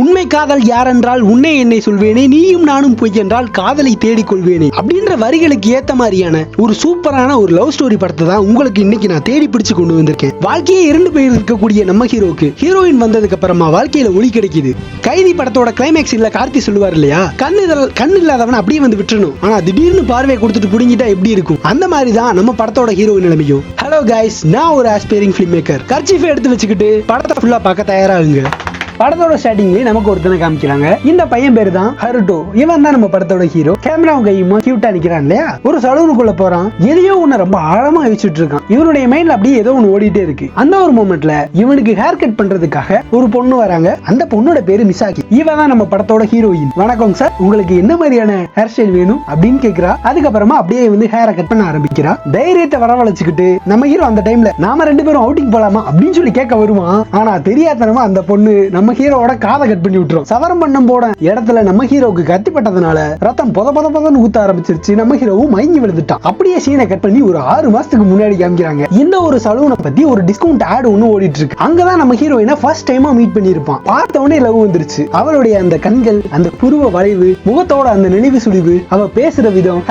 உண்மை காதல் யாரென்றால் உன்னை என்னை சொல்வேனே, நீயும் நானும் பொய் என்றால் காதலை தேடிக்கொள்வேனே அப்படின்ற வரிகளுக்கு ஏத்த மாதிரியான ஒரு சூப்பரான ஒரு லவ் ஸ்டோரி படத்தை தான் உங்களுக்கு இன்னைக்கு நான் தேடி பிடிச்சு கொண்டு வந்திருக்கேன். வாழ்க்கையே இரண்டு பேர் இருக்கக்கூடிய நம்ம ஹீரோக்கு ஹீரோயின் வந்ததுக்கு அப்புறமா வாழ்க்கையில ஒளி கிடைக்குது. கைதி படத்தோட கிளைமேக்ஸ் இல்ல கார்த்தி சொல்லுவார் இல்லையா, கண்ணு இல்லாதவன் அப்படியே வந்து விட்டுறணும், ஆனா திடீர்னு பார்வையை கொடுத்துட்டு புடிங்கிட்டா எப்படி இருக்கும், அந்த மாதிரி தான் நம்ம படத்தோட ஹீரோயின் நிலைமையும். ஹலோ கைஸ், நான் ஒரு ஆஸ்பைரிங் ஃபிலிம் மேக்கர். கர்ச்சீஃபை எடுத்து வச்சுக்கிட்டு படத்தை ஃபுல்லா பார்க்க தயாராகுங்க. படத்தோட ஸ்டார்டிங்லேயே நமக்கு ஒருத்தனை காமிக்கிறாங்க. இந்த பையன் பேரு தான் ஹருட்டோ. இவன் தான் நம்ம படத்தோட ஹீரோ. கேமராவும் கையுமா கியூட்டா நிக்கிறான் இல்லையா. ஒரு சலூனுக்குள்ள போறான். எதையோ ஒண்ணு ரொம்ப ஆழமா யோசிச்சுட்டு இருக்கான். இவனுடைய மைண்ட்ல அப்படியே ஏதோ ஒண்ணு ஓடிட்டே இருக்கு. அந்த ஒரு மொமெண்ட்ல இவனுக்கு ஹேர் கட் பண்றதுக்காக ஒரு பொண்ணு வராங்க. அந்த பொண்ணோட பேரு மிசாக்கி. இவன் தான் நம்ம படத்தோட ஹீரோயின். வணக்கம் சார், உங்களுக்கு என்ன மாதிரியான ஹேர் ஸ்டைல் வேணும் அப்படின்னு கேக்குறா. அதுக்கப்புறமா அப்படியே வந்து ஹேரை கட் பண்ண ஆரம்பிக்கிறா. தைரியத்தை வரவழைச்சுக்கிட்டு நம்ம ஹீரோ அந்த டைம்ல நாம ரெண்டு பேரும் அவுட்டிங் போலாமா அப்படின்னு சொல்லி கேட்க வருவான். ஆனா தெரியாதனமா அந்த பொண்ணு நம்ம ஹீரோவோட காதை கட் பண்ணி விட்டுரும். சவரம் பண்ணும் போட இடத்துல நம்ம ஹீரோவுக்கு கத்திப்பட்டதுனால ரத்தம் பொதன்னு ஊத்த ஆரம்பிச்சிருச்சு. நம்ம ஹீரோவும் மயங்கி விழுந்துட்டான். அப்படியே சீனை கட் பண்ணி ஒரு 6 மாசத்துக்கு முன்னாடி காமிக்கிறாங்க. இந்த ஒரு சலூனை பத்தி ஒரு டிஸ்கவுண்ட் ஆட் ஒன்னு ஓடிட்டு இருக்கு. அங்கதான் நம்ம ஹீரோயினை ஃபர்ஸ்ட் டைமா மீட் பண்ணிருப்பான். பார்த்த உடனே லவ் வந்துருச்சு. அவளுடைய அந்த கண்கள், அந்த புருவ வளைவு, முகத்தோட அந்த நினைவு சுழிவு, அவ பேசுற விதம்,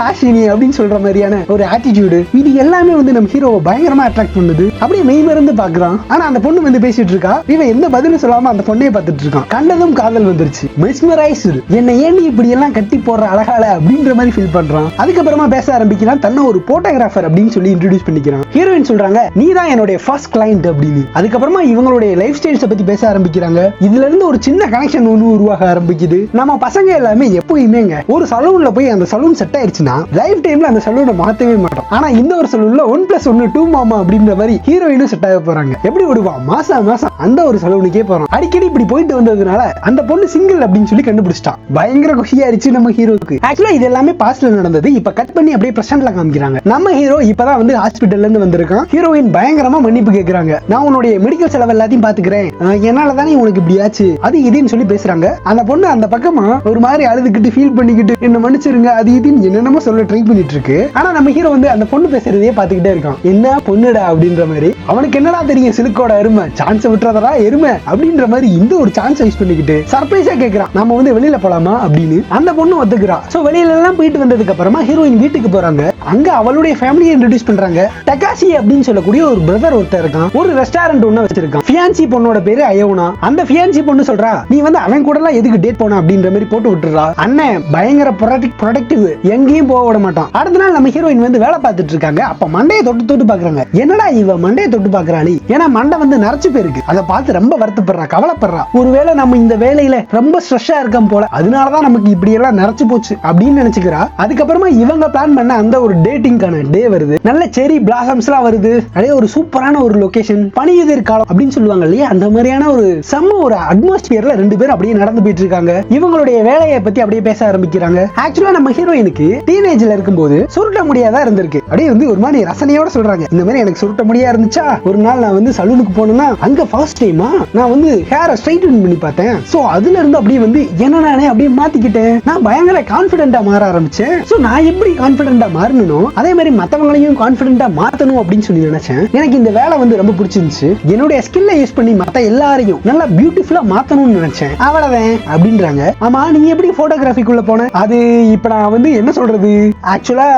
ஹாஷினி அப்படின்னு சொல்ற மாதிரியான ஒரு ஆட்டிடியூடு, இது எல்லாமே வந்து நம்ம ஹீரோவை பயங்கரமா அட்ராக்ட் பண்ணுது. அப்படியே மெய் மருந்து பாக்குறான். ஆனா அந்த பொண்ணு வந்து பேசிட்டு இருக்கா. இவன் எந்த பதிலும் சொல்லாம அந்த பொண்ணே பார்த்துட்டு இருக்கான். கண்டதும் காதல் வந்துருச்சு. மெஸ்மரைஸ்டு. என்ன ஏன் இப்படி எல்லாம் கட்டி போடுற அழகால அப்படின்ற மாதிரி ஃபீல் பண்றான். அதுக்கப்புறமா பேச ஆரம்பிக்கிறான். தன்னை ஒரு போட்டோகிராஃபர் அப்படின்னு சொல்லி இன்ட்ரோடியூஸ் பண்ணிக்கிறான். ஹீரோயின் சொல்றாங்க, நீ தான் என்னோட ஃபர்ஸ்ட் கிளையண்ட் அப்படின்னு. அதுக்கப்புறமா இவங்களுடைய லைஃப் ஸ்டைல்ஸ் பத்தி பேச ஆரம்பிக்கிறாங்க. இதுல இருந்து ஒரு சின்ன கனெக்ஷன் ஒன்று உருவாக ஆரம்பிக்குது. நம்ம பசங்க எல்லாமே எப்பயுமேங்க ஒரு சலூன்ல போய் அந்த சலூன் செட் ஆயிடுச்சுன்னா லைஃப் டைம்ல அந்த சலூனை மாத்தவே மாட்டோம். ஆனா இந்த ஒரு சலூன்ல 1+1 2 மாமா அப்படின்ற மாதிரி ஹீரோயினும் செட் ஆக போறாங்க. எப்படி விடுவான், மாசம் அந்த ஒரு சலூனுக்கே போறான். அடிக்கடி இப்படி போயிட்டு வந்ததுனால அந்த பொண்ணு சிங்கிள் அப்படின்னு சொல்லி கண்டுபிடிச்சிட்டான். பயங்கர குஷியாயிருச்சு நம்ம ஹீரோக்கு. ஆக்சுவலா இது எல்லாமே பாஸ்ட்ல நடந்தது. இப்ப கட் பண்ணி அப்படியே பிரசன்ட்ல காமிக்கிறாங்க. நம்ம ஹீரோ இப்பதான் வந்து ஹாஸ்பிட்டல்ல இருந்து வந்திருக்கான். ஹீரோயின் பயங்கரமா மன்னிப்பு கேக்குறாங்க. நான் உன்னுடைய மெடிக்கல் செலவு எல்லாத்தையும் பாத்துக்கிறேன், என்னாலதானே உனக்கு இப்படி ஆச்சு, அது இதுன்னு சொல்லி பேசுறாங்க. அந்த பொண்ணு அந்த பக்கமா ஒரு மாதிரி அழுதுகிட்டு ஃபீல் பண்ணிக்கிட்டு என்ன மன்னிச்சிருங்க அது இதுன்னு என்னென்னமோ சொல்ல ட்ரை பண்ணிட்டு இருக்கு. ஆனா நம்ம ஹீரோ வந்து அந்த பொண்ணு பேசுறதையே பாத்துக்கிட்டே இருக்கான். என்ன பொண்ணுடா அப்படின்ற மாதிரி. அவனுக்கு என்னடா தெரியும் சிலுக்கோட அருமை, சான்ஸ் விட்டுறதா எருமை அப்படின்ற மாதிரி இந்த ஒரு சான்ஸ் யூஸ் பண்ணிக்கிட்டு சர்ப்ரைஸா கேக்குறான், நம்ம வந்து வெளியில போலாமா அப்படின்னு. அந்த பொண்ணு ஒத்துக்கிறா. சோ வெளியில எல்லாம் போயிட்டு வந்ததுக்கு அப்புறமா ஹீரோயின் வீட்டுக்கு போறாங்க. அங்க அவளுடைய ஃபேமிலியை இன்ட்ரோடியூஸ் பண்றாங்க. டகாஷி அப்படின்னு சொல்லக்கூடிய ஒரு பிரதர் ஒருத்தர் இருக்கான். ஒரு ரெஸ்டாரண்ட் ஒண்ணு வச்சிருக்கான். ஃபியான்சி பொண்ணோட பேரு அயோனா. அந்த ஃபியான்சி பொண்ணு சொல்றா, நீ வந்து அவன் கூட எல்லாம் எதுக்கு டேட் போன அப்படின்ற மாதிரி போட்டு விட்டுறா. அண்ணன் பயங்கர ப்ரொடக்டிவ், எங்கேயும் போக விட மாட்டான். அடுத்த நாள் நம்ம ஹீரோயின் வந்து வேலை பார்த்துட்டு இருக்காங்க. அப்ப மண்டையை தொட்டு பாக்குறாங்க. என்னடா இவ மண்டையை தொட்டு பாக்குறாளி, ஏன்னா மண்டை வந்து நரைச்சு போயிருக்கு. அதை பார்த்து ரொம்ப வருத்தப்படுறா, கவலைப்படுறா. ஒருவேளை நம்ம இந்த வேலையில ரொம்ப ஸ்ட்ரெஸ்ஸா இருக்கோம் போல, அதனாலதான் நமக்கு இப்படி எல்லாம் நரைச்சு போச்சு அப்படின்னு நினைச்சுக்கிறா. அதுக்கப்புறமா இவங்க பிளான் பண்ண அந்த ஒரு டேட்டிங்கான டே வருது. நல்ல செரி பிளாசம்ஸ் எல்லாம் வருது. அப்படியே ஒரு சூப்பரான ஒரு லொகேஷன், பனியுதிர் காலம் அப்படின்னு சொல்லுவாங்க இல்லையா, அந்த மாதிரியான ஒரு செம்ம ஒரு அட்மாஸ்பியர்ல ரெண்டு பேரும் அப்படியே நடந்து போயிட்டு இருக்காங்க. இவங்களுடைய வேலையை பத்தி அப்படியே பேச ஆரம்பிக்கிறாங்க. ஆக்சுவலா நம்ம ஹீரோயினுக்கு டீனேஜ்ல இருக்கும்போது சுருட்ட முடியாதா இருந்திருக்கு. அப்படியே வந்து ஒரு மாதிரி ரசனையோட சொல்றாங்க, இந்த மாதிரி எனக்கு சுருட்ட முடியா இருந்துச்சா, ஒரு நாள் நான் வந்து சலூனுக்கு போனேன்னா அங்க ஃபர்ஸ்ட் டைமா நான் வந்து ஹேரை ஸ்ட்ரைட்டன் பண்ணி பார்த்தேன். சோ அதுல இருந்து அப்படியே வந்து என்ன நானே அப்படியே மாத்திக்கிட்டேன். நான் பயங்கர கான்பிடென்ட்டா மாற ஆரம்பிச்சேன். சோ நான் எப்படி கான்பிடென்ட்டா மாறணும், அதே மாதிரி மத்தவங்களையும் கான்பிடென்ட்டா மாத்தணும் அப்படின்னு சொல்லி நினைச்சேன். எனக்கு இந்த வேலை வந்து ரொம்ப பிடிச்சிருந்துச்சு. என்னுடைய ஸ்கில்லை யூஸ் பண்ணி மத்த எல்லாரையும் நல்லா பியூட்டிஃபுல்லா மாத்தணும்னு நினைச்சேன். அவ்வளவுதான் அப்படின்றாங்க. ஆமா, நீங்க எப்படி போட்டோகிராஃபிக்குள்ள போன? அது இப்ப நான் வந்து என்ன சொல்றது, ஆக்சுவலா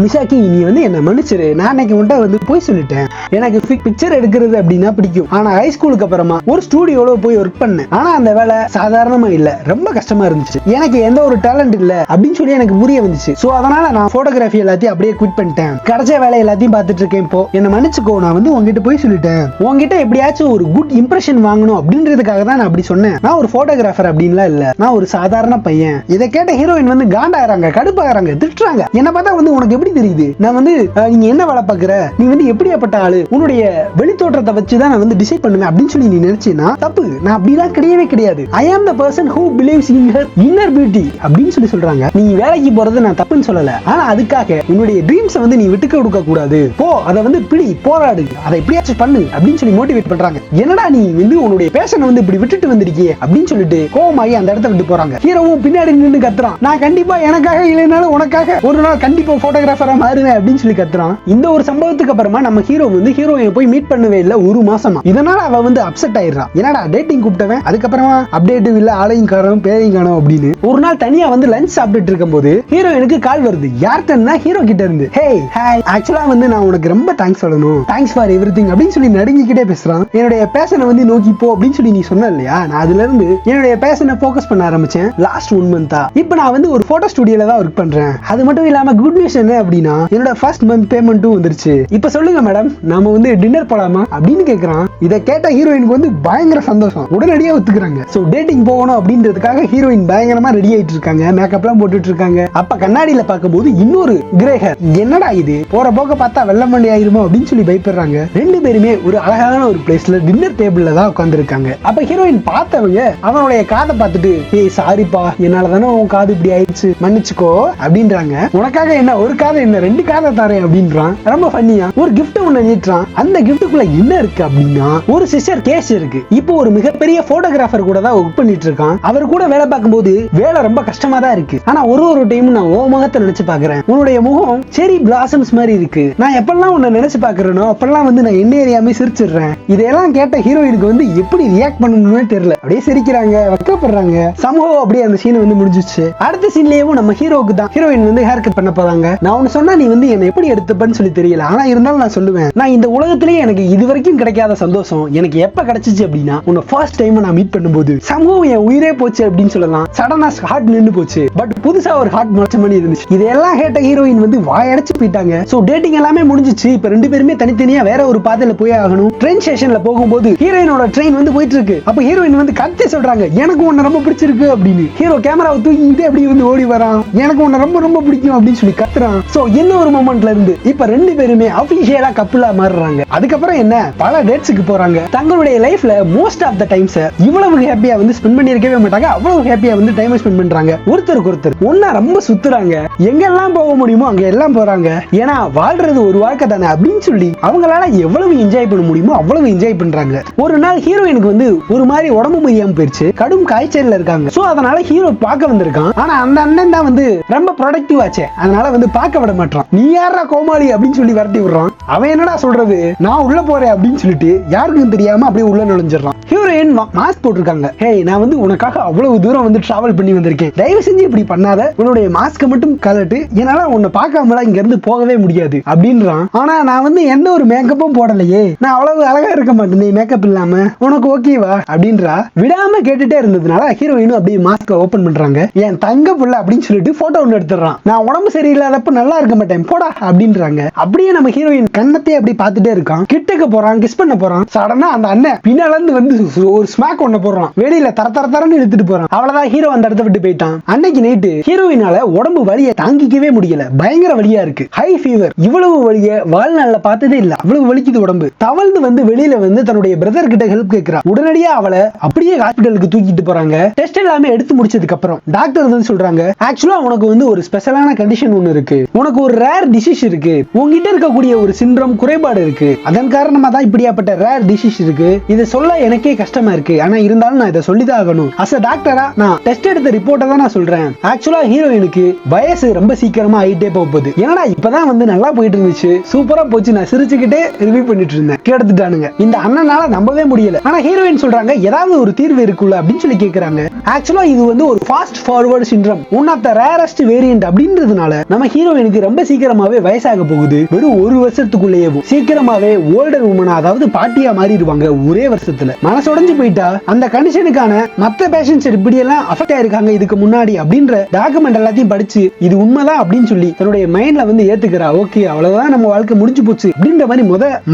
மிசாக்கி நீ வந்து என்ன மன்னிச்சிரு, நான் அன்னைக்கு உன்கிட்ட வந்து போய் சொல்லிட்டேன். எனக்கு பிக்சர் எடுக்கிறது அப்படின்னா பிடிக்கும். ஆனா ஹை ஸ்கூலுக்கு அப்புறமா ஒரு ஸ்டூடியோல போய் ஒர்க் பண்ணேன். ஆனா அந்த வேலை சாதாரணமா இல்ல, ரொம்ப கஷ்டமா இருந்துச்சு. எனக்கு எந்த ஒரு டேலண்ட் இல்ல அப்படின்னு சொல்லி எனக்கு புரிய வந்துச்சு. சோ அதனால நான் போட்டோகிராஃபி எல்லாத்தையும் அப்படியே குவிட் பண்ணிட்டேன். கிடைச்ச வேலை எல்லாத்தையும் பார்த்துட்டு இருக்கேன். இப்போ என்ன மன்னிச்சுக்கோ, நான் வந்து உங்ககிட்ட போய் சொல்லிட்டேன். உங்ககிட்ட எப்படியாச்சும் ஒரு குட் இம்ப்ரெஷன் வாங்கணும் அப்படின்றதுக்காக தான் நான் அப்படி சொன்னேன். நான் ஒரு போட்டோகிராஃபர் அப்படின்லாம் இல்ல, நான் ஒரு சாதாரண பையன். இதை கேட்ட ஹீரோயின் வந்து காண்டாயிராங்க, கடுப்பாகிறாங்க, திட்டுறாங்க. என்ன பார்த்தா வந்து உனக்கு எப்படி தெரியுது நான் வந்து நீங்க என்ன வேலை பார்க்குற, நீ வந்து எப்படியாப்பட்ட ஆளு, உன்னுடைய வெளித்தோற்றத்தை வச்சுதான் நான் வந்து டிசைட் பண்ணுவேன் அப்படின்னு சொல்லி நீ நினைச்சீன்னா தப்பு. நான் அப்படிலாம் கிடையவே கிடையாது. I am the person who believes in her inner beauty அப்படின்னு சொல்லி சொல்றாங்க. நீ வேலைக்கு போறது நான் தப்புன்னு சொல்லல, ஆனா அதுக்காக உன்னுடைய ட்ரீம்ஸை வந்து நீ விட்டுக்க கொடுக்க கூடாது, போ அதை வந்து பிடி, போராடு, அதை எப்படியாச்சும் பண்ணு அப்படின்னு சொல்லி மோட்டிவேட் பண்றாங்க. என்னடா நீ வந்து உன்னுடைய பேஷனை வந்து இப்படி விட்டுட்டு வந்திருக்கியே அப்படின்னு சொல்லிட்டு கோவமாயி அந்த இடத்த விட்டு போறாங்க. ஹீரோவும் பின்னாடி நின்று கத்துறான், நான் கண்டிப்பா எனக்காக இல்லைனாலும் உனக்காக ஒரு நாள் கண்டிப்பா போட்டோகிராஃபரா மாறுவேன் அப்படின்னு சொல்லி கத்துறான். இந்த ஒரு சம்பவத்துக்கு அப்புறமா நம்ம ஹீரோ வந்து ஹீரோயினை போய் மீட் பண்ணவே இல்லை ஒரு மாசமா. இதனால அவ வந்து அப்செட் ஆயிடுறான். என்னடா டேட்டிங் கூப்பிட்டவன் அதுக்கப்புறமா அப்டேட் இல்ல, ஆளையும் காணும் பேரையும் காணும் அப்படின்னு. ஒரு நாள் தனியா வந்து லஞ்ச் சாப்பிட்டு இருக்கும்போது ஹீரோயினுக்கு கால் வருது. யார்கிட்டன்னா ஹீரோ கிட்ட இருந்து. ஹே ஹாய், ஆக்சுவலா வந்து நான் உனக்கு ரொம்ப தேங்க்ஸ் சொல்லணும், தேங்க்ஸ் ஃபார் எவ்ரிதிங் அப்படின்னு சொல்லி நடுங்கிக்கிட்டே பேசுறான். என்னுடைய பேஷனை வந்து நோக்கி போ அப்படின்னு சொல்லி நீ சொன்ன இல்லையா, நான் அதுல இருந்து என்னுடைய பேஷனை ஃபோக்கஸ் பண்ண ஆரம்பிச்சேன் லாஸ்ட் 1 மந்தா. இப்போ நான் வந்து ஒரு போட்டோ ஸ்டுடியோல தான் ஒர்க் பண்றேன். அது மட்டும் இல்லாம குட் நியூஸ் என்ன அப்படின்னா என்னோட ஃபர்ஸ்ட் மந்த் பேமெண்ட்டும் வந்துருச்சு. இப்போ சொல்லுங்க மேடம், நாம வந்து டின்னர் போலாமா அப்படின்னு கேக்குறான். இதை கேட்ட ஹீரோயினுக்கு வந்து பயங்கர சந்தோஷம். உடனடியா ஒத்துக்கிறாங்க. சோ டேட்டிங் போகணும் அப்படின்றதுக்காக ஹீரோயின் பயங்கரமா ரெடி ஆயிட்டு இருக்காங்க, மேக்கப் எல்லாம் போட்டுட்டு இருக்காங்க. அப்ப கண்ணாடியில பார்க்கும்போது இன்னொரு கிரே ஹேர், என்னடா இது போற போக்க பார்த்தா வெள்ளமண்டி ஆயிருமோ அப்படின்னு சொல்லி பயப்படுறாங்க. ரெண்டு பேருமே ஒரு அழகான ஒரு பிளேஸ்ல டின்னர் டேபிள்ல தான் உட்கார்ந்து இருக்காங்க. அப்ப ஹீரோயின் பார்த்தவங்க அவனுடைய காதை பார்த்துட்டு, ஏய் சாரிப்பா, என்னால தானே உன் காது இப்படி ஆயிடுச்சு, மன்னிச்சுக்கோ அப்படின்றாங்க. உனக்காக என்ன ஒரு காதை என்ன 2 காதை தரேன் அப்படின்றான். ரொம்ப ஃபன்னியா ஒரு கிஃப்ட் ஒண்ணு நீட்டுறான். அந்த கிஃப்ட்டுக்குள்ள என்ன இருக்கு அப்படின்னா ஒரு சிஸ்டர் கேஸ் இருக்கு. இப்போ ஒரு மிகப்பெரிய போட்டோகிராஃபர் கூட தான் ஒர்க் பண்ணிட்டு இருக்கான். அவர் கூட வேலை பார்க்கும்போது வேலை ரொம்ப கஷ்டமா தான் இருக்கு. ஆனா ஒரு டைம் நான் ஓ முகத்தை நினைச்சு பாக்குறேன். உன்னுடைய முகம் செரி பிளாசம்ஸ் மாதிரி இருக்கு. நான் எப்பெல்லாம் உன்னை நினைச்சு பாக்குறேனோ அப்பெல்லாம் வந்து நான் என்ன அறியாம சிரிச்சிடுறேன். இதெல்லாம் கேட்ட ஹீரோயினுக்கு வந்து எப்படி ரியாக்ட் பண்ணணும்னு தெரியல. அப்படியே சிரிக்கிறாங்க, வெக்கப்படுறாங்க. சமூகம் அப்படியே அந்த சீன் வந்து முடிஞ்சிச்சு. அடுத்த சீன்லயும் நம்ம ஹீரோக்கு தான் ஹீரோயின் வந்து ஹேர் கட் பண்ண போறாங்க. நான் ஒன்னு சொன்னா நீ வந்து என்ன எப்படி எடுத்துப்பன்னு சொல்லி தெரியல. ஆனா இருந்தாலும் நான் சொல்லுவேன், நான் இந்த உலகத்திலேயே எனக்கு இது வரைக்கும் கிடைக்காத சந்தோஷம் எனக்கு எப்ப கிடைச்சிச்சு அப்படின்னா உன்னை ஃபர்ஸ்ட் டைம் நான் மீட் பண்ணும்போது சமூகம் என் உயிரே போச்சு அப்படின்னு சொல்லலாம். சடனா ஹார்ட் நின்னு போச்சு, பட் புதுசா ஒரு ஹார்ட் முளைச்ச மாதிரி இருந்துச்சு. இதெல்லாம் கேட்ட ஹீரோயின் வந்து வாயடைச்சு போயிட்டாங்க. சோ டேட்டிங் எல்லாமே முடிஞ்சிச்சு. இப்ப ரெண்டு பேருமே தனித்தனியா வேற ஒரு பாதையில போய் ஆகணும். ட்ரெயின் ஸ்டேஷன்ல போகும்போது ஹீரோயினோட ட்ரெயின் வந்து போயிட்டு இருக்கு. அப்ப ஹீரோயின் வந்து கத்தி சொல்றாங்க, எனக்கு உன்னை ரொம்ப பிடிச்சிருக்கு அப்படின்னு. ஹீரோ கேமராவை தூக்கிட்டு அப்படி வந்து ஓடி வரான், எனக்கு உன்னை ரொம்ப ரொம்ப பிடிக்கும் அப்படின்னு சொல்லி கத்துறான். சோ என்ன ஒரு மொமெண்ட்ல இருந்து இப்ப ரெண்டு பேருமே அபிஷியலா கப்புலா மாறுறாங்க. அதுக்கப்புறம் என்ன பல டேட்ஸ்க்கு போறாங்க. தங்களுடைய லைஃப்ல மோஸ்ட் ஆஃப் த டைம்ஸ் இவ்வளவு ஹாப்பியா வந்து ஸ்பெண்ட் பண்ணிருக்கவே மாட்டாங்க. அவ்வளவு ஹாப்பியா வந்து டைம் ஸ்பெண்ட் பண்றாங்க. ஒருத்தருக்கு ஒருத்தர் ஒன்னா ரொம்ப சுத்துறாங்க. எங்கெல்லாம் போக முடியுமோ அங்க எல்லாம் போறாங்க. ஏன்னா வாழ்றது ஒரு வாழ்க்கை தானே அப்படின்னு சொல்லி அவங்களால எவ்வளவு என்ஜாய் பண்ண முடியுமோ அவ்வளவு என்ஜாய் பண்றாங்க. ஒரு நாள் ஹீரோயினுக்கு வந்து ஒரு மாதிரி உடம்பு முடியாம போயிருச்சு, கடும் காய்ச்சல்ல இருக்காங்க. சோ அதனால ஹீரோ பார்க்க வந்திருக்கான். ஆனா அந்த அண்ணன் தான் வந்து ரொம்ப ப்ரொடக்டிவ் ஆச்சே, அதனால வந்து பார்க்க விட மாட்டான். நீ யாரா கோமாளி அப்படின்னு சொல்லி விரட்டி விடுறான். அவன் என்னடா சொல்றது, நான் உள்ள போறேன் அப்படின்னு சொல்லிட்டு யாருக்கும் தெரியாம அப்படியே உள்ள நுழைஞ்சிடறான். ஹீரோயின் மாஸ்க் போட்டிருக்காங்க. ஹே, நான் வந்து உனக்காக அவ்வளவு தூரம் வந்து டிராவல் பண்ணி வந்திருக்கேன், தயவு செஞ்சு இப்படி பண்ணாத, உன்னுடைய மாஸ்க மட்டும் கலட்டு, என்னால உன்னை பார்க்காமலாம் இங்க இருந்து போகவே முடியாது அப்படின்றான். ஆனா நான் வந்து எந்த ஒரு மேக்கப்பும் போடலையே, நான் அவ்வளவு அழகா இருக்க மாட்டேன் மேக்கப் இல்லாம, உனக்கு ஓகேவா அப்படின்றா. விடாம கேட்டுட்டே இருந்ததுனால ஹீரோயினும் அப்படியே மாஸ்க ஓபன் பண்றாங்க. என் தங்க புள்ள அப்படின்னு சொல்லிட்டு போட்டோ ஒன்று எடுத்துறான். நான் உடம்பு சரியில்லாதப்ப நல்லா இருக்க மாட்டேன் போடா அப்படின்றாங்க. அப்படியே நம்ம ஹீரோயின் கண்ணத்தையே அப்படி பார்த்துட்டே இருக்கான். கிட்டக்க போறான், கிஸ் பண்ண போறான். சடனா அந்த அண்ணன் பின்னால இருந்து வந்து ஒரு ஸ்மாக் ஒண்ணு போடுறான். வெளியில தர தர தரன்னு இழுத்துட்டு போறான். அவ்வளவுதான், ஹீரோ அந்த இடத்த விட்டு போயிட்டான். அன்னைக்கு நைட்டு ஹீரோயினால உடம்பு வலியை தாங்கிக்கவே முடியல, பயங்கர வலியா இருக்கு, ஹை ஃபீவர். இவ்வளவு வலிய வாழ்நாள்ல பார்த்ததே இல்ல, அவ்வளவு வலிக்குது உடம்பு. தவழ்ந்து வந்து வெளியில வந்து தன்னுடைய பிரதர் கிட்ட ஹெல்ப் கேட்கிறா. உடனடியா அவளை அப்படியே ஹாஸ்பிட்டலுக்கு தூக்கிட்டு போறாங்க. டெஸ்ட் எல்லாமே எடுத்து முடிச்சதுக்கு அப்புறம் டாக்டர் வந்து சொல்றாங்க, ஆக்சுவலா உனக்கு வந்து ஒரு ஸ்பெஷலான கண்டிஷன் ஒன்னு இருக்கு, உனக்கு ஒரு ரேர் டிசீஸ் இருக்கு, உங்ககிட்ட இருக்கக்கூடிய ஒரு சிண்ட்ரோம் குறைபாடு இருக்கு, அதன் காரணமா தான் இப்படியாப்பட்ட ரேர் டிசீஸ் இருக்கு. இதை சொல்ல எனக்கே கஷ்டமா இருக்கு, ஆனா இருந்தாலும் நான் இதை சொல்லிதான் ஆகணும். அஸ் அ டாக்டரா நான் டெஸ்ட் எடுத்த ரிப்போர்ட்டை தான் நான் சொல்றேன். ஆக்சுவலா ஹீரோயினுக்கு வயசு ரொம்ப சீக்கிரமா ஆயிட்டே போகுது. என்னடா இப்பதான் வந்து நல்லா போயிட்டு இருந்துச்சு, சூப்பரா போச்சு, நான் சிரிச்சுக்கிட்டே ரிவ்யூ பண்ணிட்டு இருந்தேன், கேட்டுட்டானுங்க. இந்த அண்ணனால நம்பவே முடியல. ஆனா ஹீரோயின் சொல்றாங்க ஏதாவது ஒரு தீர்வு இருக்குல்ல அப்படின்னு சொல்லி கேக்குறாங்க. ஆக்சுவலா இது வந்து ஒரு fast forward syndrome, one of the rarest variant அப்படின்றதுனால நம்ம ஹீரோயினுக்கு ரொம்ப சீக்கிரமாவே வயசாக போகுது. வெறும் 1 வருஷத்துக்குள்ளேயே சீக்கிரமாவே ஓல்டர் உமனா, அதாவது பாட்டியா மாறிடுவாங்க ஒரே வருஷத்துல. மனசுடைஞ்சு போயிட்டா அந்த கண்டிஷனுக்கான மத்த பேஷன்ஸ் இப்படி எல்லாம் அஃபெக்ட் ஆயிருக்காங்க இதுக்கு முன்னாடி அப்படின்ற டாக்குமெண்ட் எல்லாத்தையும் படிச்சு இது உண்மைதான் அப்படின்னு சொல்லி தன்னுடைய மைண்ட்ல வந்து ஏத்துக்கிறா. ஓகே, அவ்வளவுதான், நம்ம வாழ்க்கை முடிஞ்சு போச்சு அப்படின்ற மாதிரி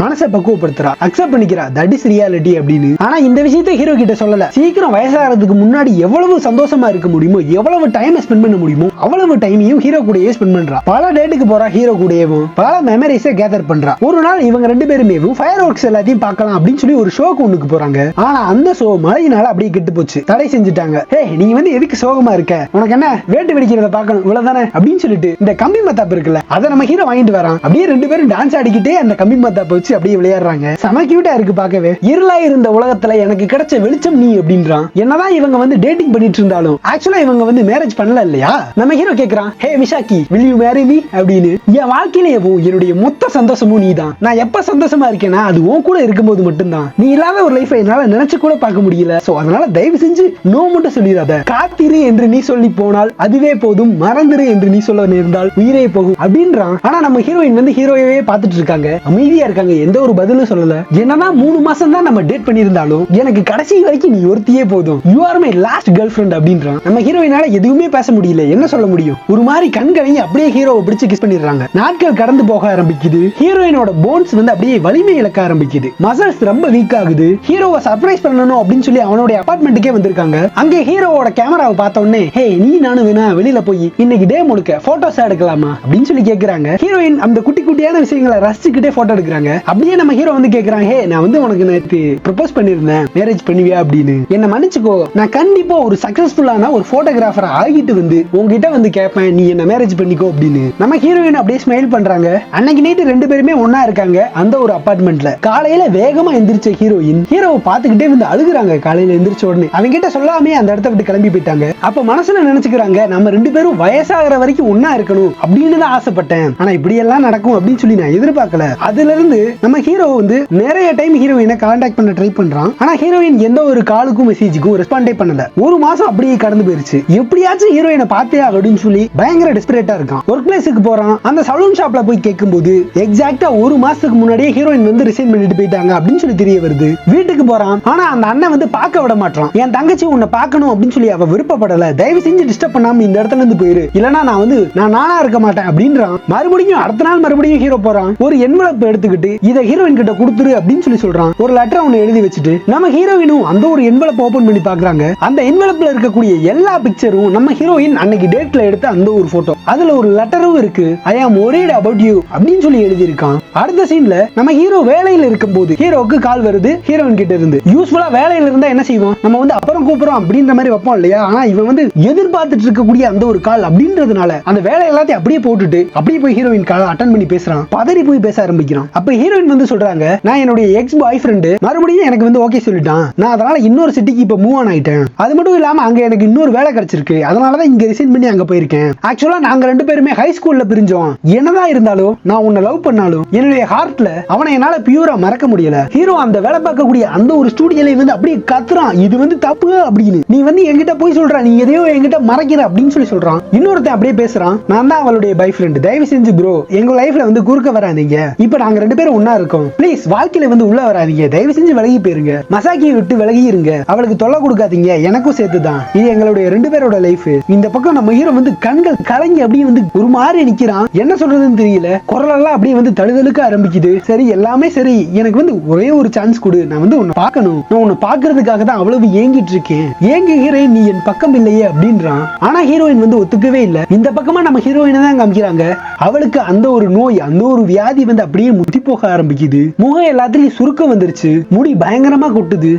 மனசை பக்குவப்படுத்துறா, அக்செப்ட் பண்ணிக்கிறா, தட் இஸ் ரியாலிட்டி அப்படின்னு. ஆனா இந்த விஷயத்தை ஹீரோ கிட்ட சொல்லல. சீக்கிரம் வயசாகிறதுக்கு முன்னாடி எவ்வளவு சந்தோஷமா இருக்க முடியுமோ, எவ்வளவு டைம் ஸ்பெண்ட் பண்ண முடியுமோ அவ்வளவு டைமையும் ஹீரோ கூடயே ஸ்பெண்ட் பண்றா. பல டேட்டுக்கு போறா, ஹீரோ கூடயேவும் பல மெமரிஸை கேதர் பண்றா. ஒரு நாள் இவங்க ரெண்டு பேருமே ஃபயர் ஒர்க்ஸ் எல்லாத்தையும் பார்க்கலாம் அப்படின்னு சொல்லி ஒரு ஷோக்கு ஒண்ணுக்கு போறாங்க. ஆனா அந்த ஷோ மழையினால அப்படியே கெட்டு போச்சு, தடை செஞ்சுட்டாங்க. ஹே, நீ வந்து எதுக்கு சோகமா இருக்க, உனக்கு என்ன வேட்டு வெடிக்கிறத பார்க்கணும் இவ்வளவுதானே அப்படின்னு சொல்லிட்டு இந்த கம்பி மத்தாப்பு இருக்குல்ல, அதை நம்ம ஹீரோ வாங்கிட்டு வரான். அப்படியே ரெண்டு பேரும் டான்ஸ் ஆடிக்கிட்டே அந்த கம்பி மத்தாப்பை வச்சு அப்படியே விளையாடுறாங்க. செம கியூட்டா இருக்கு பார்க்கவே. இருளா இருந்த உலகத்துல எனக்கு கிடைச்ச வெளிச்சம் நீ அப்படின்றான். என்னதான் இவங்க வந்து டேட்டிங் பண்ணிட்டு இருந்தாலும் ஆக்சுவலா இவங்க வந்து மேரேஜ் பண்ணல இல்லையா. நம்ம ஹீரோ கேக்குறான், ஹே மிஷாக்கி will you marry me அப்படின்னு. என் வாழ்க்கையில என்னுடைய மொத்த சந்தோஷமும் நீ தான். நான் எப்ப சந்தோஷமா இருக்கேன்னா அது உன் கூட இருக்கும்போது மட்டும்தான். நீ இல்லாத ஒரு லைஃப் என்னால நினைச்சு கூட பார்க்க முடியல. சோ அதனால தயவு செஞ்சு நோ மட்டும் சொல்லிடாத. காத்திரு என்று நீ சொல்லி போனால் அதுவே போதும், மறந்துரு என்று நீ சொல்ல நேர்ந்தால் உயிரே போகும் அப்படின்றான். ஆனா நம்ம ஹீரோயின் வந்து ஹீரோயவே பார்த்துட்டு இருக்காங்க, அமைதியா இருக்காங்க, எந்த ஒரு பதிலும் சொல்லல. என்னதான் 3 மாசம் தான் நம்ம டேட் பண்ணியிருந்தாலும் எனக்கு கடைசி வரைக்கும் நீ ஒருத்தியே போதும், you are my last girl friend அப்படின்றான். நம்ம ஹீரோயினால எதுவுமே பேச முடியல, என்ன சொல்ல முடியும். ஒரு மாதிரி கண்களையும் அப்படியே ஹீரோவை பிடிச்சு கிஸ் பண்ணிடுறாங்க. நாட்கள் கடந்து போக ஆரம்பிக்குது. ஹீரோயினோட போன்ஸ் வந்து அப்படியே வலிமை இழக்க ஆரம்பிக்குது. மசில்ஸ் ரொம்ப வீக் ஆகுது. ஹீரோவை சர்ப்ரைஸ் பண்ணணும் அப்படின்னு சொல்லி அவனுடைய அபார்ட்மெண்ட்டுக்கே வந்திருக்காங்க. அங்க ஹீரோவோட கேமராவை பார்த்த உடனே, ஹே நீ நானும் வேணா வெளியில போய் இன்னைக்கு டே முழுக்க போட்டோஸ் எடுக்கலாமா அப்படின்னு சொல்லி கேக்குறாங்க. ஹீரோயின் அந்த குட்டி குட்டியான விஷயங்களை ரசிச்சுக்கிட்டே போட்டோ எடுக்கிறாங்க. அப்படியே நம்ம ஹீரோ வந்து கேக்குறாங்க, ஹே நான் வந்து உனக்கு நேத்து ப்ரொபோஸ் பண்ணிருந்தேன், மேரேஜ் பண்ணுவியா அப்படின்னு. என்ன மன்னிச்சுக்கோ, நான் கண்டிப்பா ஒரு சக்சஸ்ஃபுல்லான ஒரு போட்டோகிராஃபர் ஆகிட்டு வந்து உங்ககிட்ட வந்து கேட்பேன், நீ என்ன மேரேஜ் பண்ணிக்கோ அப்படின்னு. நம்ம ஹீரோயின் அப்படியே ஸ்மைல் பண்றாங்க. அன்னைக்கு நைட்டு ரெண்டு பேருமே ஒன்னா இருக்காங்க அந்த ஒரு அபார்ட்மெண்ட்ல. காலையில வேகமா எந்திரிச்ச ஹீரோயின் ஹீரோவை பார்த்துக்கிட்டே வந்து அழுகுறாங்க. காலையில எந்திரிச்ச உடனே அவங்க கிட்ட சொல்லாமே அந்த இடத்த விட்டு கிளம்பி போயிட்டாங்க. அப்ப மனசுல நினைச்சுக்கிறாங்க, நம்ம ரெண்டு பேரும் வயசாகிற வரைக்கும் ஒன்னா இருக்கணும் அப்படின்னு தான் ஆசைப்பட்டேன், ஆனா இப்படி எல்லாம் நடக்கும் அப்படின்னு சொல்லி நான் எதிர்பார்க்கல. அதுல இருந்து நம்ம ஹீரோ வந்து நிறைய டைம் ஹீரோயினை கான்டாக்ட் பண்ண ட்ரை பண்றான். ஆனா ஹீரோயின் எந்த ஒரு காலுக்கும் மெசேஜுக்கும் ரெஸ்பாண்டே பண்ணல. ஒரு மாசம் அப்படியே கடந்து போயிருச்சு. எப்படியாச்சும் ஹீரோயினை பார்த்தே அப்படின்னு சொல்லி பயங்கர டெஸ்பரேட்டா இருக்கான். ஒர்க் பிளேஸுக்கு போறான். அந்த சலூன் ஷாப்ல போய் கேட்கும்போது எக்ஸாக்ட்டா ஒரு மாசத்துக்கு முன்னாடியே ஹீரோயின் வந்து ரிசைன் பண்ணிட்டு போயிட்டாங்க அப்படின்னு சொல்லி தெரிய வருது. வீட்டுக்கு போறான். ஆனா அந்த அண்ணன் வந்து பார்க்க விட மாட்டான். என் தங்கச்சி உன்னை பார்க்கணும் அப்படின்னு சொல்லி அவ விருப்பப்படல, தயவு செஞ்சு டிஸ்டர்ப் பண்ணாம இந்த இடத்துல இருந்து போயிரு, இல்லனா நான் வந்து நானா இருக்க மாட்டேன் அப்படின்றான். மறுபடியும் அடுத்த நாள் மறுபடியும் ஹீரோ போறான். ஒரு என்வலப் எடுத்துக்கிட்டு இதை ஹீரோயின் கிட்ட கொடுத்துரு அப்படின்னு சொல்லி சொல்றான். ஒரு லெட்டர் ஒன்னு எழுதி வச்சுட்டு நம்ம ஹீரோயினும் அந்த ஒரு என்வலப் ஓபன் பண்ணி பாக்குறாங்க. அந்த என்வலப்ல இருக்கக்கூடிய எல்லா பிக்சரும் நம்ம ஹீரோயின் அன்னைக்கு டேட்ல எடுத்த அந்த ஒரு போட்டோ. அதுல ஒரு லெட்டரும் இருக்கு, ஐ ஆம் worried about you அப்படின்னு சொல்லி எழுதி இருக்கான். அடுத்த சீன்ல நம்ம ஹீரோ வேலையில இருக்கும்போது ஹீரோக்கு கால் வருது ஹீரோயின் கிட்ட இருந்து. யூஸ்வலா வேலையில இருந்தா என்ன செய்வோம், நம்ம வந்து அப்புறம் கூப்பிடுறோம் அப்படின்ற மாதிரி வைப்போம் இல்லையா. ஆனா இவன் வந்து எதிர்பார்த்துட்டு இருக்கக்கூடிய அந்த ஒரு கால் அப்படின்றதுனால அந்த வேலை எல்லாத்தையும் அப்படியே போட்டுட்டு அப்படியே போய் ஹீரோயின் கால் அட்டன் பண்ணி பேசுறான். பதறி போய் பேச ஆரம்பிக்கிறான். அப்ப ஹீரோயின் வந்து சொல்றாங்க, நான் என்னுடைய எக்ஸ் பாய் ஃப்ரெண்டு மறுபடியும் எனக்கு வந்து ஓகே சொல்லிட்டான், நான் அதனால இன்னொரு சிட்டிக்கு இப்ப மூவ் ஆன் ஆயிட்டேன். அது மட்டும் இல்லாம அங்க எனக்கு இன்னொரு வேலை கிடைச்சிருக்கு, அதனாலதான் இங்க ரிசைன் பண்ணி அங்க போயிருக்கேன். ஆக்சுவலா நாங்க ரெண்டு பேருமே ஹை ஸ்கூல்ல பிரிஞ்சோம். என்னதான் இருந்தாலும் நான் உன்னை லவ் பண்ணாலும் என்னுடைய ஹார்ட்ல அவனை என்னால பியூரா மறக்க முடியல. ஹீரோ அந்த வேலை பார்க்கக்கூடிய அந்த ஒரு ஸ்டூடியோல வந்து அப்படியே கத்துறான், இது வந்து தப்பு அப்படின்னு. நீ வந்து என்கிட்ட போய் சொல்ற, நீ எதையோ என்கிட்ட மறைக்கிற அப்படின்னு சொல்லி சொல்றான். இன்னொருத்தன் அப்படியே பேசுறான், நான் தான் அவளுடைய பாய் ஃப்ரெண்ட், தயவு செஞ்சு ப்ரோ எங்க லைஃப்ல வந்து குறுக்க வராதீங்க, இப்ப நாங்க ரெண்டு பேரும் ஒன்னா இருக்கோம், ப்ளீஸ் வாழ்க்கையில வந்து உள்ள வராதீங்க, தயவு செஞ்சு விலகி போயிருங்க, மசாக்கியை விட்டு விலகி இருங்க, அவளுக்கு தொல்லை கொடுக்காதீங்க, எனக்கும் சேர்த்துதான், இது எங்களுடைய ரெண்டு பேரோட லைஃப். இந்த பக்கம் நம்ம ஹீரோ வந்து கண்கள் கலங்கி அப்படியே வந்து ஒரு மாதிரி நிக்கிறான். என்ன சொல்றதுன்னு தெரியல. குரல் எல்லாம் அப்படியே வந்து தழுதலுக்க ஆரம்பிக்குது. சரி எல்லாமே சரி, எனக்கு வந்து ஒரே ஒரு சான்ஸ் கொடு, நான் வந்து உன்னை பார்க்கணும், நான் உன்னை பார்க்கறதுக்காக தான் அவ்வளவு ஏங்கிட்டு இருக்கேன், ஏங்குகிறேன், நீ என் பக்கம் இல்லையே அப்படின்றான். ஆனா ஹீரோயின் வந்து ஒத்துக்கவே இல்லை. இந்த பக்கமா நம்ம ஹீரோயினை தான் காமிக்கிறாங்க. அவளுக்கு அந்த ஒரு நோய், அந்த ஒரு வியாதி வந்து அப்படியே முத்தி போக ஆரம்பிக்குது. முகம் எல்லாத்துலயும் சுருக்கம் வந்துருச்சு, முடி பயங்கரமா கொட்டுது.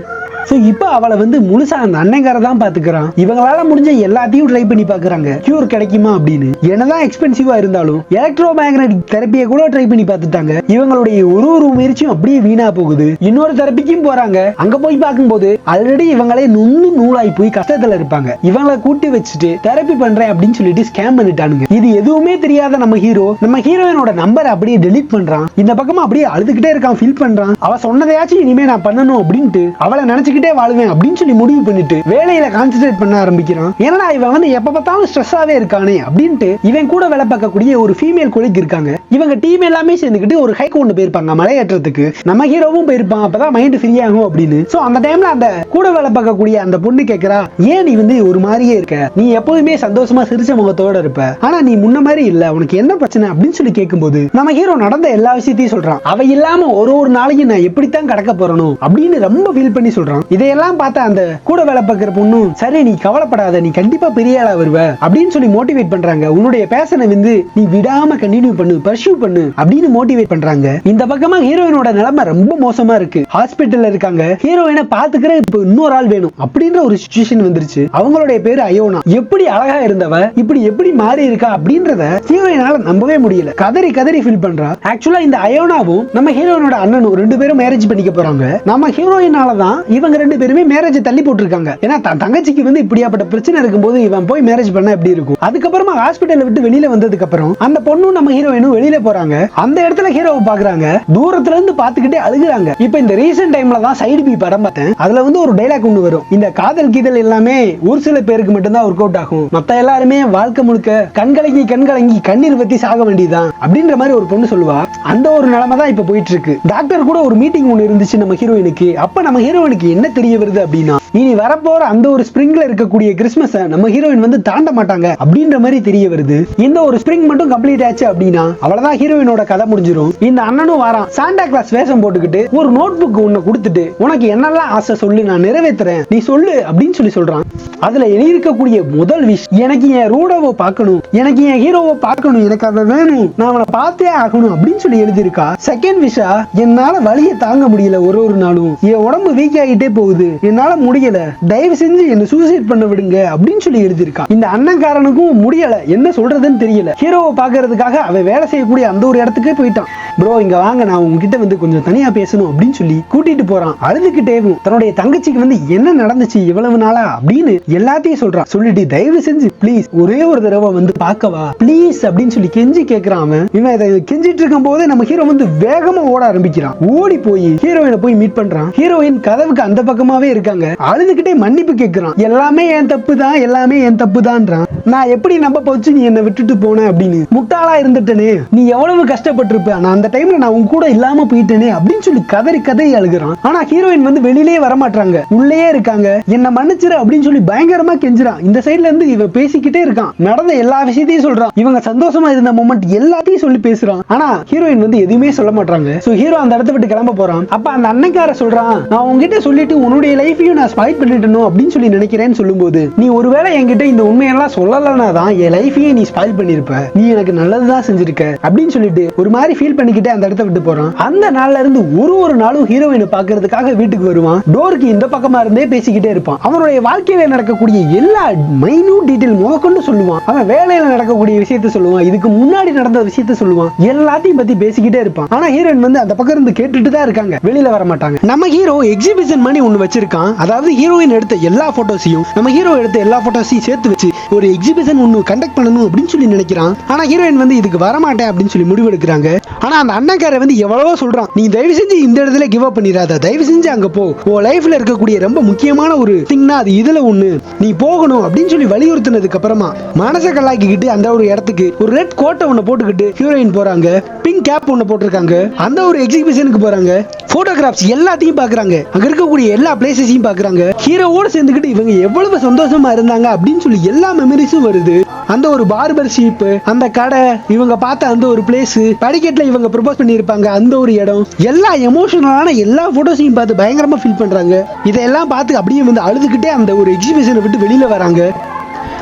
சோ இப்போ அவளை வந்து முழுசா அந்த அன்னைக்கார தான் பாத்துக்கிறான். இவங்களால முடிஞ்ச எல்லாத்தையும் ட்ரை பண்ணி பாக்குறாங்க, கியூர் கிடைக்குமா அப்படின்னு. என்னதான் எக்ஸ்பென்சிவா இருந்தாலும் எலக்ட்ரோ மேக்னெட்டிக் தெரப்பியை கூட ட்ரை பண்ணி பார்த்துட்டாங்க. இவங்களுடைய ஒரு முயற்சியும் அப்படியே வீணா போகுது. இன்னொரு தெரப்பிக்கும் போறாங்க. அங்க போய் பார்க்கும்போது ஆல்ரெடி இவங்களே நூலாய் போய் கஷ்டத்துல இருப்பாங்க. இவங்களை கூட்டி வச்சுட்டு தெரப்பி பண்றேன் அப்படின்னு சொல்லிட்டு ஸ்கேம் பண்ணிட்டானுங்க. இது எதுவுமே தெரியாத நம்ம ஹீரோயினோட நம்பரை அப்படியே டெலீட் பண்றான். இந்த பக்கமா அப்படியே அழுதுகிட்டே இருக்கான், ஃபீல் பண்றான். அவ சொன்னதையாச்சும் இனிமே நான் பண்ணணும் அப்படின்ட்டு அவளை நினைச்சுக்கிட்டே வாழுவேன் அப்படின்னு சொல்லி முடிவு பண்ணிட்டு வேலையில கான்சென்ட்ரேட் பண்ண ஆரம்பிக்கிறான். ஏன்னா இவன் வந்து எப்ப பார்த்தாலும் ஸ்ட்ரெஸ்ஸாவே இருக்கானே அப்படின்ட்டு இவன் கூட வேலை பார்க்கக்கூடிய ஒரு ஃபீமேல் கொலீக் இருக்காங்க. இவங்க டீம் எல்லாமே சேர்ந்துக்கிட்டு ஒரு ஹைக் கொண்டு போயிருப்பாங்க மலையேற்றத்துக்கு. நம்ம ஹீரோவும் போயிருப்பான், அப்பதான் மைண்ட் ஃப்ரீ ஆகும் அப்படின்னு. சோ அந்த டைம்ல அந்த கூட வேலை பார்க்கக்கூடிய அந்த பொண்ணு கேக்குறா, ஏன் நீ வந்து ஒரு மாதிரியே இருக்க, நீ எப்போதுமே சந்தோஷமா சிரிச்ச முகத்தோட இருப்ப, ஆனா நீ முன்ன மாதிரி இல்ல, உனக்கு என்ன பிரச்சனை அப்படின்னு சொல்லி கேட்கும்போது நம்ம ஹீரோ நடந்த எல்லா விஷயத்தையும் சொல்றான். அவ இல்லாம ஒரு நாளைக்கு நான் எப்படித்தான் கடக்க போறணும் அப்படின்னு ரொம்ப ஃபீல் பண்ணி சொல்றான். சொல்றான். இதையெல்லாம் பார்த்தா அந்த கூட வேலை பார்க்கிற பொண்ணும் சரி நீ கவலைப்படாத, நீ கண்டிப்பா பெரிய ஆளா வருவ அப்படின்னு சொல்லி மோட்டிவேட் பண்றாங்க. உன்னுடைய பேஷனை வந்து நீ விடாம கண்டினியூ பண்ணு, பர்சூ பண்ணு அப்படின்னு மோட்டிவேட் பண்றாங்க. இந்த பக்கமா ஹீரோயினோட நிலைமை ரொம்ப மோசமா இருக்கு. ஹாஸ்பிட்டல்ல இருக்காங்க. ஹீரோயினை பாத்துக்கிற இப்ப இன்னொரு ஆள் வேணும் அப்படின்ற ஒரு சிச்சுவேஷன் வந்துருச்சு. அவங்களுடைய பேரு அயோனா. எப்படி அழகா இருந்தவ இப்படி எப்படி மாறி இருக்கா அப்படின்றத ஹீரோயினால நம்பவே முடியல. கதறி கதறி ஃபீல் பண்றா. ஆக்சுவலா இந்த அயோனாவும் நம்ம ஹீரோயினோட அண்ணனும் ரெண்டு பேரும் மேரேஜ் பண்ணிக்க போறாங்க. நம்ம ஹீரோயினால தான் இவங்க ரெண்டு பேருமே மேரேஜ் தள்ளி போட்டுருக்காங்க. ஏன்னா தங்கச்சிக்கு வந்து இப்படியாப்பட்ட பிரச்சனை இருக்கும்போது இவன் போய் மேரேஜ் பண்ண எப்படி இருக்கும். அதுக்கப்புறமா ஹாஸ்பிட்டல் விட்டு வெளியில வந்ததுக்கு அப்புறம் அந்த பொண்ணும் நம்ம ஹீரோயினும் வெளியில போறாங்க. அந்த இடத்துல ஹீரோவை பாக்குறாங்க. தூரத்துல இருந்து பாத்துக்கிட்டே அழுகுறாங்க. இப்ப இந்த ரீசன்ட் டைம்ல தான் சைடு பி படம் பார்த்தேன். அதுல வந்து ஒரு டைலாக் ஒன்று வரும். இந்த காதல் கீதல் எல்லாமே ஒரு சில பேருக்கு மட்டும்தான் ஒர்க் அவுட் ஆகும், மத்த எல்லாருமே வாழ்க்கை முழுக்க கண்கலங்கி கண்ணீர் பத்தி சாக வேண்டியதான் அப்படின்ற மாதிரி ஒரு பொண்ணு சொல்லுவா. அந்த ஒரு நிலைமை தான் இப்ப போயிட்டு இருக்கு. டாக்டர் கூட ஒரு மீட்டிங் ஒன்று இருந்துச்சு நம்ம ஹீரோயினுக்கு. அப்ப நம்ம ஹீரோயினுக்கு என்ன தெரிய வருது அப்படின்னா இனி வரப்போற அந்த ஒரு ஸ்பிரிங்ல இருக்கக்கூடிய கிறிஸ்மஸ் நம்ம ஹீரோயின் வந்து தாண்ட மாட்டாங்க அப்படின்ற மாதிரி தெரிய வருது. இந்த ஒரு ஸ்பிரிங் மட்டும் கம்ப்ளீட் ஆச்சு அப்படின்னா அவ்வளவுதான் ஹீரோயினோட கதை முடிஞ்சிரும். இந்த அண்ணனும் வாரான். சாண்டா கிளாஸ் வேஷம் போட்டுக்கிட்டு ஒரு நோட் புக் ஒன்னு கொடுத்துட்டு உனக்கு என்னெல்லாம் ஆசை சொல்லு நான் நிறைவேற்றுறேன் நீ சொல்லு அப்படின்னு சொல்லி சொல்றான். அதுல எழுதியிருக்கக்கூடிய முதல் விஷ் எனக்கு என் ரூடோவை பார்க்கணும், எனக்கு என் ஹீரோவை பார்க்கணும், எனக்கு அதை வேணும், நான் அவனை பார்த்தே ஆகணும் அப்படின்னு சொல்லி எழுதியிருக்கா. செகண்ட் விஷா என்னால வலியை தாங்க முடியல, ஒரு நாளும் என் உடம்பு வீக் ஆகிட்டே போகுது, என்னால முடியல, தயவு செஞ்சு என்ன சூசைட் பண்ண விடுங்க அப்படின்னு சொல்லி எழுதியிருக்கா. இந்த அண்ணன்காரனுக்கும் முடியல, என்ன சொல்றதுன்னு தெரியல. ஹீரோவை பாக்குறதுக்காக அவன் வேலை செய்யக்கூடிய அந்த ஒரு இடத்துக்கே போயிட்டான். ப்ரோ இங்க வாங்க, நான் உங்ககிட்ட வந்து கொஞ்சம் தனியா பேசணும் அப்படின்னு சொல்லி கூட்டிட்டு போறான். அழுதுகிட்டேவும் தன்னுடைய தங்கச்சிக்கு வந்து என்ன நடந்துச்சு இவ்வளவு நாளா அப்படின்னு எல்லாத்தையும் சொல்றான். சொல்லிட்டு தயவு செஞ்சு ப்ளீஸ் ஒரே ஒரு தடவை வந்து பார்க்கவா ப்ளீஸ் அப்படின்னு சொல்லி கெஞ்சி கேட்கிறான். அவன் இவன் இதை கெஞ்சிட்டு இருக்கும் போது நம்ம ஹீரோ வந்து வேகமா ஓட ஆரம்பிக்கிறான். ஓடி போய் ஹீரோயினை போய் மீட் பண்றான். ஹீரோயின் கதவுக்கு அந்த பக்கமாவே இருக்காங்க. அழுதுகிட்டே மன்னிப்பு கேட்கிறான். எல்லாமே என் தப்பு தான், எல்லாமே என் தப்பு தான்றான். நான் எப்படி நம்ப போச்சு நீ என்னை விட்டுட்டு போன அப்படின்னு. முட்டாளா இருந்துட்டனே, நீ எவ்வளவு கஷ்டப்பட்டிருப்ப, நான் அந்த டைம்ல நான் உன் கூட இல்லாம போயிட்டேனே அப்படின்னு சொல்லி கதறி கதறி அழுகிறான். ஆனா ஹீரோயின் வந்து வெளியிலேயே வரமாட்டாங்க, உள்ளேயே இருக்காங்க. என்ன மன்னிச்சிரு அப்படின்னு சொல்லி பயங்கரமா கெஞ்சுறான். இந்த சைடுல இருந்து இவ பேசிக்கிட்டே இருக்கான். நடந்த எல்லா விஷயத்தையும் சொல்றான். இவங்க சந்தோஷமா இருந்த மொமெண்ட் எல்லாத்தையும் சொல்லி பேசுறான். ஆனா ஹீரோயின் வந்து எதுவுமே சொல்ல மாட்டாங்க. சோ ஹீரோ அந்த இடத்த விட்டு கிளம்ப போறான். அப்ப அந்த அண்ணன்கார சொல்றான், நான் உங்ககிட்ட சொல்லிட்டு உன்னுடைய லைஃபையும் நான் ஸ்பாயில் பண்ணிட்டணும் அப்படின்னு சொல்லி நினைக்கிறேன்னு சொல்லும்போது, நீ ஒருவேளை என்கிட்ட இந்த உண்மையெல்லாம் சொல்லலனா தான் என் லைஃபையே நீ ஸ்பாயில் பண்ணிருப்ப, நீ எனக்கு நல்லதுதான் செஞ்சிருக்க அப்படின்னு சொல்லிட்டு ஒரு மாதிரி ஃபீல் பண்ணிக்கிட்டே அந்த இடத்த விட்டு போறான். அந்த நாள்ல இருந்து ஒரு நாளும் ஹீரோயினை பாக்குறதுக்காக வீட்டுக்கு வருவான். டோருக்கு இந்த பக்கமா இருந்தே பேசிக்கிட்டே இருப்பான். அவனுடைய வாழ்க்கையில நடக்கக்கூடிய எல்லா மைன்யூட் டீடைல் முதற்கொண்டு சொல்லுவான். அவன் வேலையில நடக்கக்கூடிய விஷயத்த சொல்லுவான், இதுக்கு முன்னாடி நடந்த விஷயத்த சொல்லுவான், எல்லாத்தையும் பத்தி பேசிக்கிட்டே இருப்பான். ஆனா ஹீரோயின் வந்து அந்த பக்கம் இருந்து கேட்டுட்டு தான் இருக்காங்க, வெளியில வர மாட்டாங்க. நம்ம ஹீரோ எக்ஸிபிஷன் பண்ணி ஒன்னு வச்சிருக்கான். அதாவது ஹீரோயின் எடுத்த எல்லா போட்டோஸையும் நம்ம ஹீரோ எடுத்த எல்லா போட்டோஸையும் சேர்த்து வச்சு ஒரு எக்ஸிபிஷன் ஒன்னு கண்டக்ட் பண்ணணும் அப்படின்னு சொல்லி நினைக்கிறான். ஆனா ஹீரோயின் வந்து இதுக்கு வரமாட்டேன் அப்படின்னு சொல்லி முடிவெடுக்கிறாங்க. ஆனா அந்த அண்ணன்கார வந்து எவ்வளவோ சொல்றான், நீ தயவு செஞ்சு இந்த இடத்துல கிவ் அப் பண்ணிடாத, தயவு செஞ்சு அங்க போ, உன் லைஃப்ல இருக்கக்கூடிய ரொம்ப முக்கியமான ஒரு திங்னா அது இதுல ஒண்ணு, நீ போகணும் அப்படின்னு சொல்லி வலியுறுத்தினதுக்கு அப்புறமா மனசை கல்லாக்கிக்கிட்டு அந்த ஒரு இடத்துக்கு ஒரு ரெட் கோட்டை ஒண்ணு போட்டுக்கிட்டு ஹீரோயின் போறாங்க. பிங்க் கேப் ஒண்ணு போட்டிருக்காங்க. அந்த ஒரு எக்ஸிபிஷனுக்கு போறாங்க. போட்டோகிராஃப்ஸ் எல்லாத்தையும் பாக்குறாங்க. அங்க இருக்கக்கூடிய எல்லா பிளேசஸையும் பாக்குறாங்க. ஹீரோவோட சேர்ந்துக்கிட்டு இவங்க எவ்வளவு சந்தோஷமா இருந்தாங்க அப்படின்னு சொல்லி எல்லா மெமரிஸும் வருது. அந்த ஒரு பார்பர் ஷீப், அந்த கடை, இவங்க பார்த்த அந்த ஒரு பிளேஸ், படிக்கட்டுல இவங்க ப்ரொபோஸ் பண்ணியிருப்பாங்க அந்த ஒரு இடம், எல்லா எமோஷனலான எல்லா போட்டோஸையும் பார்த்து பயங்கரமா ஃபீல் பண்றாங்க. இதெல்லாம் பார்த்து அப்படியே வந்து அழுதுகிட்டே அந்த ஒரு எக்ஸிபிஷனை விட்டு வெளியில வராங்க.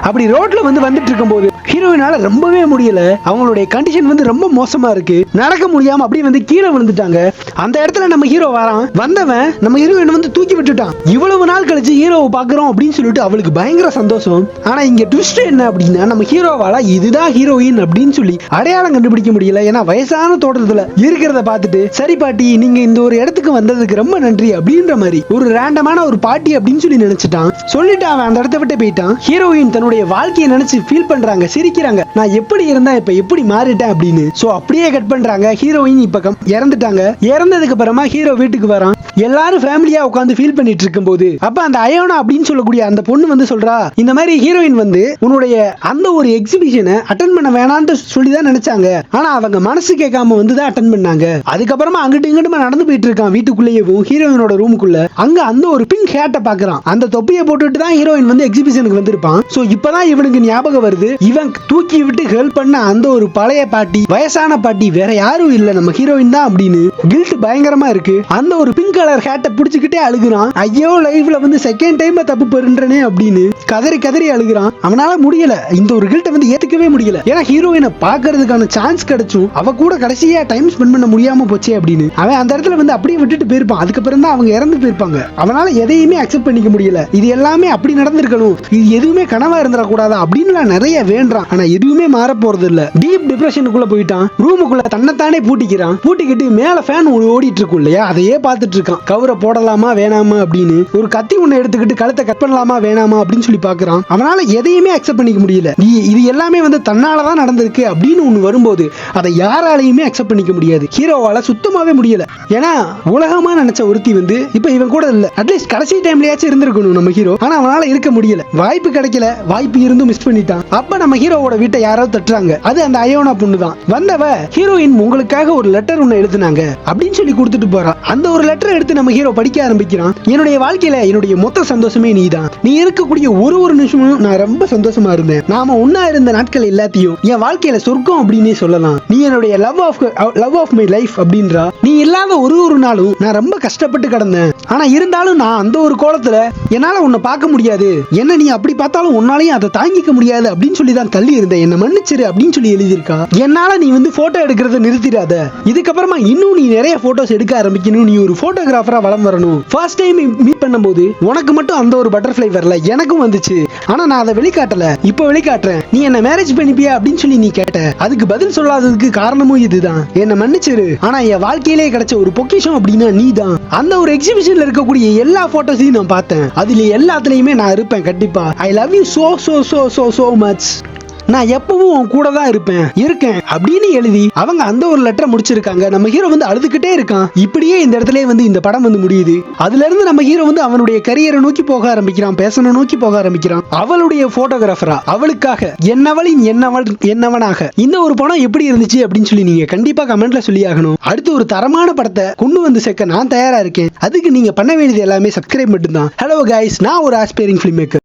அப்படி ரோட்ல வந்து வந்துட்டு இருக்கும் போது ஹீரோயினால ரொம்பவே முடியல. அவங்களுடைய கண்டிஷன் வந்து ரொம்ப மோசமா இருக்கு. நடக்க முடியாம அப்படியே வந்து கீழே விழுந்துட்டாங்க. அந்த இடத்துல நம்ம ஹீரோ வரான். வந்தவன் நம்ம ஹீரோயின் வந்து தூக்கி விட்டுட்டான். இவ்வளவு நாள் கழிச்சு ஹீரோவை பாக்குறோம் அப்படின்னு சொல்லிட்டு அவளுக்கு பயங்கர சந்தோஷம். ஆனா இங்க ட்விஸ்ட் என்ன அப்படின்னா, நம்ம ஹீரோவால இதுதான் ஹீரோயின் அப்படின்னு சொல்லி அடையாளம் கண்டுபிடிக்க முடியல. ஏன்னா வயசான தோற்றத்துல இருக்கிறத பார்த்துட்டு, சரி பாட்டி நீங்க இந்த ஒரு இடத்துக்கு வந்ததுக்கு ரொம்ப நன்றி அப்படின்ற மாதிரி ஒரு ரேண்டமான ஒரு பாட்டி அப்படின்னு சொல்லி நினைச்சிட்டான். சொல்லிட்டு அவன் அந்த இடத்த விட்டு போயிட்டான். ஹீரோயின் தன்னுடைய வாழ்க்கையை நினைச்சு ஃபீல் பண்றாங்க, சிரிக்கிறாங்க. நான் எப்படி இருந்தா இப்ப எப்படி மாறிட்டேன் அப்படின்னு. சோ அப்படியே கட் பண்றாங்க. ஹீரோயின் இப்ப இறந்துட்டாங்க. இறந்ததுக்கு அப்புறமா ஹீரோ வீட்டுக்கு வரான். எல்லாரும் ஃபேமிலியா உட்கார்ந்து ஃபீல் பண்ணிட்டு இருக்கும்போது அப்ப அந்த அயோனா அப்படின்னு சொல்லக்கூடிய அந்த பொண்ணு வந்து சொல்றா, இந்த மாதிரி ஹீரோயின் வந்து உன்னுடைய அந்த ஒரு எக்ஸிபிஷனை அட்டென்ட் பண்ண வேணாம்னு சொல்லி தான் நினைச்சாங்க. ஆனா அவங்க மனசு கேட்காம வந்து தான் அட்டென்ட் பண்ணாங்க. அதுக்கப்புறமா அங்கிட்டு இங்கிட்டு நடந்து போயிட்டு இருக்கான் வீட்டுக்குள்ளேயும் ஹீரோயினோட ரூமுக்குள்ள. அங்க அந்த ஒரு பிங்க் ஹேட்டை பாக்குறான். அந்த தொப்பியை போட்டுட்டு தான் ஹீரோயின் வந்து எக்ஸிபிஷனுக்கு வந்திருப்பான். சோ இப்பதான் இவனுக்கு ஞாபகம் வருது, இவன் தூக்கி விட்டு ஹெல்ப் பண்ண அந்த ஒரு பழைய பாட்டி, வயசான பாட்டி வேற யாரும் இல்ல நம்ம ஹீரோயின் தான் அப்படின்னு. கில்ட் பயங்கரமா இருக்கு. அந்த ஒரு பிங்க் கலர் ஹேட்டை பிடிச்சிக்கிட்டே அழுகுறான். ஐயோ லைஃப்ல வந்து செகண்ட் டைம் தப்பு பெறுன்றனே அப்படின்னு கதறி கதறி அழுகுறான். அவனால முடியல, இந்த ஒரு கில்ட்டை வந்து ஏத்துக்கவே முடியல. ஏன்னா ஹீரோயினை பாக்குறதுக்கான சான்ஸ் கிடைச்சும் அவ கூட கடைசியா டைம் ஸ்பெண்ட் பண்ண முடியாம போச்சே அப்படின்னு அவன் அந்த இடத்துல வந்து அப்படியே விட்டுட்டு போயிருப்பான். அதுக்கப்புறம் தான் அவங்க இறந்து போயிருப்பாங்க. அவனால எதையுமே அக்செப்ட் பண்ணிக்க முடியல. இது எல்லாமே அப்படி நடந்திருக்கணும், இது எதுவுமே கனவா இருந்துடக்கூடாதா அப்படின்னு நிறைய வேண்டான். ஆனா எதுவுமே மாற போறது இல்ல. டீப் டிப்ரெஷனுக்குள்ள போயிட்டான். ரூமுக்குள்ள தன்னைத்தானே பூட்டிக்கிறான். பூட்டிக்கிட்டு மேல ஃபேன் ஓடிட்டு இருக்கும் இல்லையா, அதையே பார்த்துட்டு இருக்கான். கவரை போடலாமா வேணாமா அப்படின்னு ஒரு கத்தி ஒண்ணு எடுத்துக்கிட்டு கழுத்தை கட் பண்ணலாமா வேணாமா அப்படின்னு சொல்லி பாக்குறான். அவனால எதையுமே அக்செப்ட் பண்ணிக்க முடியல. இது எல்லாமே வந்து தன்னாலதான் நடந்திருக்கு அப்படின்னு ஒண்ணு வரும்போது அதை யாராலையுமே அக்செப்ட் பண்ணிக்க முடியாது. ஹீரோவால சுத்தமாவே முடியல. ஏன்னா உலகமா நினைச்ச ஒருத்தி வந்து இப்ப இவன் கூட இல்ல. அட்லீஸ்ட் கடைசி டைம்லயாச்சும் இருந்திருக்கணும் நம்ம ஹீரோ. ஆனா அவனால இருக்க முடியல. வாய்ப்பு கிடைக்கல, வாய்ப்பு இருந்தும் மிஸ் பண்ணிட்டான். அப்ப நம்ம ஹீரோவோட வீட்டை யாராவது தட்டுறாங்க. அது அந்த அயோனா பொண்ணு தான். வந்தவ ஹீரோயின் உங்களுக்காக ஒரு லெட்டர் ஒன்னு எழுதுனாங்க அப்படின்னு சொல்லி கொடுத்துட்டு போறா. அந்த ஒரு லெட்டர் எடுத்து நம்ம ஹீரோ படிக்க ஆரம்பிக்கிறான். என்னுடைய வாழ்க்கையில என்னுடைய மொத்த சந்தோஷமே நீதான். நீ இருக்கக்கூடிய ஒரு நிமிஷமும் நான் ரொம்ப சந்தோஷமா இருந்தேன். நாம ஒன்னா இருந்த நாட்கள் எல்லாத்தையும் என் வாழ்க்கையில சொர்க்கம் அப்படின்னே சொல்லலாம். நீ என்னுடைய லவ் ஆஃப் மை லைஃப் அப்படின்றா. நீ இல்லாத ஒரு நாளும் நான் ரொம்ப கஷ்டப்பட்டு கிடந்தேன். ஆனா இருந்தாலும் நான் அந்த ஒரு கோலத்துல என்னால உன்னை பார்க்க முடியாது. என்ன நீ அப்படி பார்த்தாலும் உன்னாலையும் அதை தாங்கிக்க முடியாது அப்படின்னு சொல்லி தான் தள்ளி இருந்தேன். என்ன மன்னிச்சிரு அப்படின்னு சொல்லி எழுதியிருக்கா. என்னால நீ வந்து போட்டோ எடுக்கிறத நிறுத்திடாத. இதுக்கப்புறமா இன்னும் நீ நிறைய போட்டோஸ் எடுக்க ஆரம்பிக்கணும். நீ ஒரு போட்டோகிராஃபரா வளம் வரணும். ஃபர்ஸ்ட் டைம் மீட் பண்ணும்போது உனக்கு மட்டும் அந்த ஒரு பட்டர்ஃப்ளை வரல, எனக்கும் வந்துச்சு. ஆனா நான் அதை வெளிக்காட்டல, இப்ப வெளிக்காட்டுறேன். நீ என்ன மேரேஜ் பண்ணிப்பியா அப்படின்னு சொல்லி நீ கேட்ட. அதுக்கு பதில் சொல்லாததுக்கு காரணமும் இதுதான். என்ன மன்னிச்சிரு. ஆனா என் வாழ்க்கையிலே கிடைச்ச ஒரு பொக்கிஷம் அப்படின்னா நீ தான். அந்த ஒரு எக்ஸிபிஷன்ல இருக்கக்கூடிய எல்லா போட்டோஸையும் நான் பார்த்தேன். அதுல எல்லாத்துலயுமே நான் இருப்பேன் கண்டிப்பா. I love you so so so so so much. நான் எப்பவும் உன் கூட தான் இருக்கேன் அப்படின்னு எழுதி அவங்க அந்த ஒரு லெட்டரை முடிச்சிருக்காங்க. நம்ம ஹீரோ வந்து அழுதுகிட்டே இருக்கான். இப்படியே இந்த இடத்துல வந்து இந்த படம் வந்து முடியுது. அதுல இருந்து நம்ம ஹீரோ வந்து அவனுடைய கரியரை நோக்கி போக ஆரம்பிக்கிறான். பேசணும் நோக்கி போக ஆரம்பிக்கிறான். அவளுடைய போட்டோகிராஃபரா அவளுக்காக என்னவளின் என்னவனாக இந்த ஒரு படம் எப்படி இருந்துச்சு அப்படின்னு சொல்லி நீங்க கண்டிப்பா கமெண்ட்ல சொல்லி ஆகணும். அடுத்து ஒரு தரமான படத்தை கொண்டு வந்து சேர்க்க நான் தயாரா இருக்கேன். அதுக்கு நீங்க பண்ண வேண்டியது எல்லாமே சப்ஸ்கிரைப் மட்டும்தான். ஹலோ கைஸ், நான் ஒரு ஆஸ்பைரிங் ஃபிலிம் மேக்கர்.